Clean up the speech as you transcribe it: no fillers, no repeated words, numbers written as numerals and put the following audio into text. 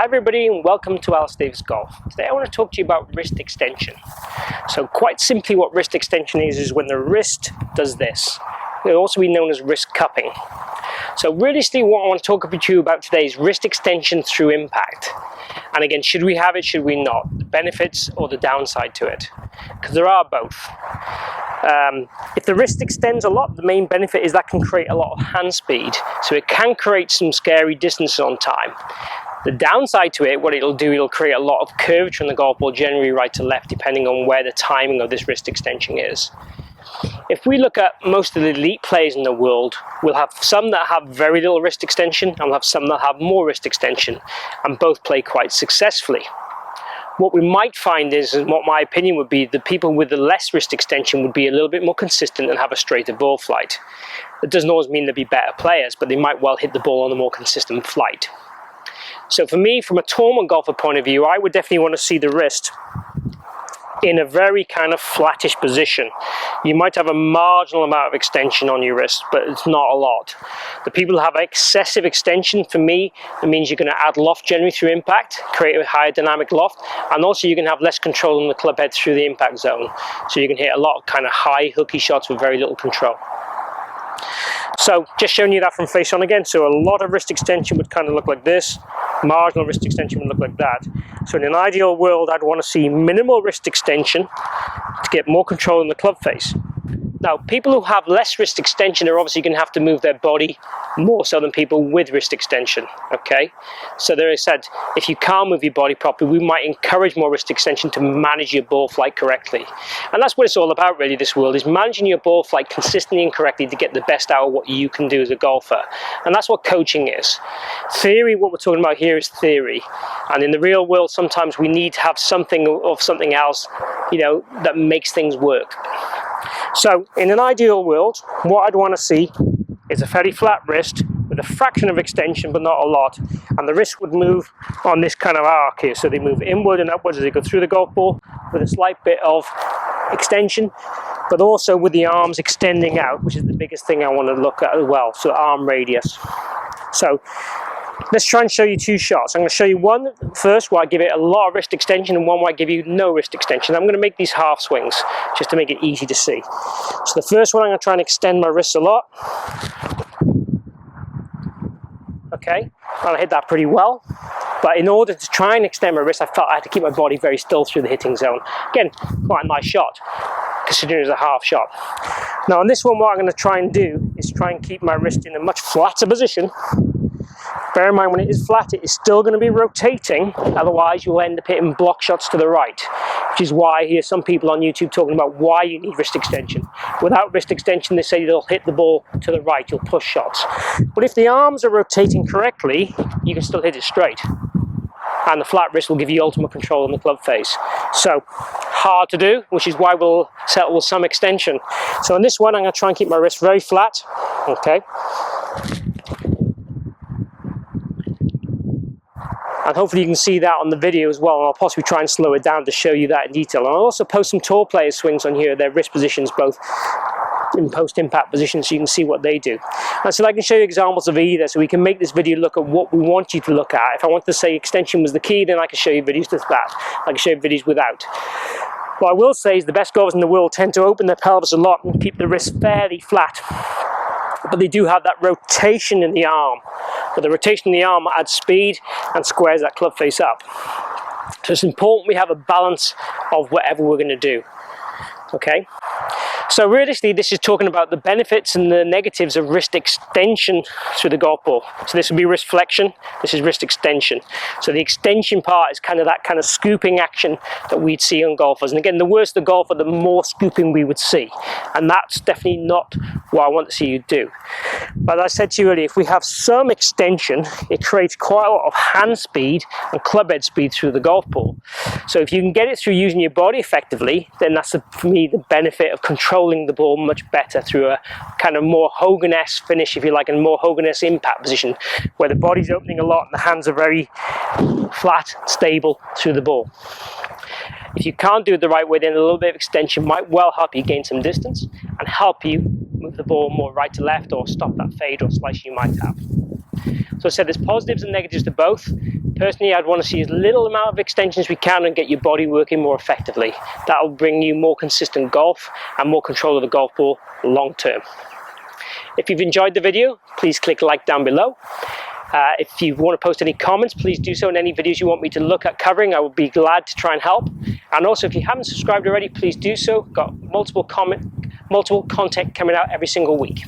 Hi everybody and welcome to Alistair Davies Golf. Today I want to talk to you about wrist extension. So quite simply what wrist extension is when the wrist does this. It will also be known as wrist cupping. So realistically what I want to talk to you about today is wrist extension through impact. And again, should we have it, should we not? The benefits or the downside to it? Because there are both. If the wrist extends a lot, the main benefit is that can create a lot of hand speed. So it can create some scary distances on time. The downside to it, what it'll do, it'll create a lot of curvature on the golf ball, generally right to left, depending on where the timing of this wrist extension is. If we look at most of the elite players in the world, we'll have some that have very little wrist extension, and we'll have some that have more wrist extension, and both play quite successfully. What we might find is, and what my opinion would be, the people with the less wrist extension would be a little bit more consistent and have a straighter ball flight. It doesn't always mean they'll be better players, but they might well hit the ball on a more consistent flight. So for me, from a tournament golfer point of view, I would definitely want to see the wrist in a very kind of flattish position. You might have a marginal amount of extension on your wrist, but it's not a lot. The people who have excessive extension, for me, it means you're going to add loft generally through impact, create a higher dynamic loft, and also you can have less control on the club head through the impact zone. So you can hit a lot of kind of high hooky shots with very little control. So just showing you that from face on again. So a lot of wrist extension would kind of look like this. Marginal wrist extension would look like that. So in an ideal world, I'd want to see minimal wrist extension to get more control in the club face. Now, people who have less wrist extension are obviously going to have to move their body more so than people with wrist extension, okay? So there I said, if you can't move your body properly, we might encourage more wrist extension to manage your ball flight correctly. And that's what it's all about really, this world, is managing your ball flight consistently and correctly to get the best out of what you can do as a golfer. And that's what coaching is. Theory, what we're talking about here is theory. And in the real world, sometimes we need to have something of something else, you know, that makes things work. So in an ideal world, what I'd want to see is a fairly flat wrist with a fraction of extension, but not a lot. And the wrist would move on this kind of arc here. So they move inward and upwards as they go through the golf ball with a slight bit of extension, but also with the arms extending out, which is the biggest thing I want to look at as well. So arm radius. So let's try and show you two shots. I'm going to show you one first where I give it a lot of wrist extension and one where I give you no wrist extension. I'm going to make these half swings just to make it easy to see. So the first one, I'm going to try and extend my wrists a lot. Okay, and I hit that pretty well. But in order to try and extend my wrist, I felt I had to keep my body very still through the hitting zone. Again, quite a nice shot, considering it's a half shot. Now on this one, what I'm going to try and do is try and keep my wrist in a much flatter position. Bear in mind, when it is flat, it is still going to be rotating, otherwise you'll end up hitting block shots to the right, which is why I hear some people on YouTube talking about why you need wrist extension. Without wrist extension, they say they'll hit the ball to the right, you'll push shots. But if the arms are rotating correctly, you can still hit it straight. And the flat wrist will give you ultimate control on the club face. So, hard to do, which is why we'll settle with some extension. So on this one, I'm going to try and keep my wrist very flat, okay? And hopefully you can see that on the video as well, and I'll possibly try and slow it down to show you that in detail. And I'll also post some tour players' swings on here, their wrist positions, both in post-impact positions, so you can see what they do. And so I can show you examples of either, so we can make this video look at what we want you to look at. If I want to say extension was the key, then I can show you videos with that. I can show you videos without. What I will say is the best golfers in the world tend to open their pelvis a lot and keep the wrist fairly flat. But they do have that rotation in the arm. But the rotation in the arm adds speed and squares that club face up. So it's important we have a balance of whatever we're going to do. Okay? So realistically, this is talking about the benefits and the negatives of wrist extension through the golf ball. So this would be wrist flexion, this is wrist extension. So the extension part is kind of that kind of scooping action that we'd see on golfers. And again, the worse the golfer, the more scooping we would see. And that's definitely not what I want to see you do. But as I said to you earlier, if we have some extension, it creates quite a lot of hand speed and club head speed through the golf ball. So if you can get it through using your body effectively, then that's, for me, the benefit of controlling the ball much better through a kind of more Hogan-esque finish, if you like, and more Hogan-esque impact position, where the body's opening a lot and the hands are very flat, stable through the ball. If you can't do it the right way, then a little bit of extension might well help you gain some distance and help you move the ball more right to left or stop that fade or slice you might have. So I said there's positives and negatives to both. Personally, I'd want to see as little amount of extensions we can and get your body working more effectively. That'll bring you more consistent golf and more control of the golf ball long term. If you've enjoyed the video, please click like down below. If you want to post any comments, please do so, in any videos you want me to look at covering. I would be glad to try and help. And also, if you haven't subscribed already, please do so. Got multiple content coming out every single week.